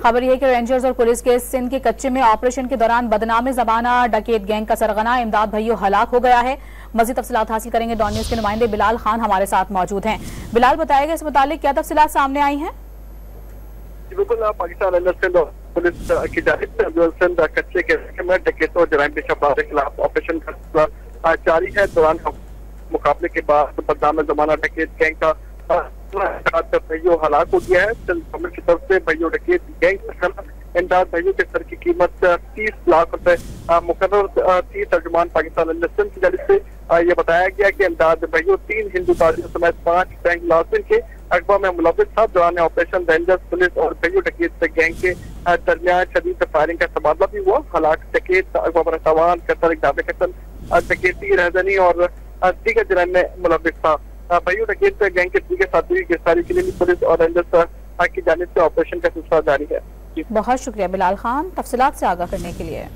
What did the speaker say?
खबर यह कि रेंजर्स और पुलिस के सिंध के कच्चे में ऑपरेशन के दौरान बदनाम ज़माना डकैत गैंग का सरगना इमदाद भैयो हलाक हो गया है। मजीद तफसीलात हासिल करेंगे। डॉन न्यूज के नुमाइंदे बिलाल खान हमारे साथ मौजूद हैं। बिलाल, बताएगा इस मुतालिक क्या तफसीलात सामने आई हैं? बिल्कुल, पाकिस्तान रेंजर्स सिंध और पुलिस की जानिब से सिंध कच्चे के इलाके में डकैतों और जराइम पेशा अफराद के खिलाफ ऑपरेशन का सिलसिला जारी है। दौरान मुकाबले के बाद बदनाम ज़माना डकैत गैंग का भैयो हलाक हो गया है। सिंध गवर्नमेंट की तरफ से भैयो डकैत गैंग सरगना इमदाद भैयो के सर की कीमत 30 लाख रुपए मुकर्रर थी। तर्जुमान पाकिस्तान रेंजर्स सिंध की जानिब से यह बताया गया कि इमदाद भैयो 3 हिंदू ताजिरों समेत 5 बैंक मुलाजिम के अगवा में मुलविस था। दौरान ऑपरेशन रेंजर्स, पुलिस और भैयो डकैत गैंग के दरमियान शदीद फायरिंग का तबादला भी हुआ। हालात डकैत अगवा बरतवान कत्ल, इक़दाम कत्ल, डकैती, रहजनी और दीगर जराइम में मुलविस था। भैयो डकैत गैंग के दीगर साथियों की गिरफ्तारी के लिए पुलिस और रेंजर्स की जानिब से ऑपरेशन का सिलसिला जारी है। बहुत शुक्रिया बिलाल खान, तफसीलात से आगाह करने के लिए।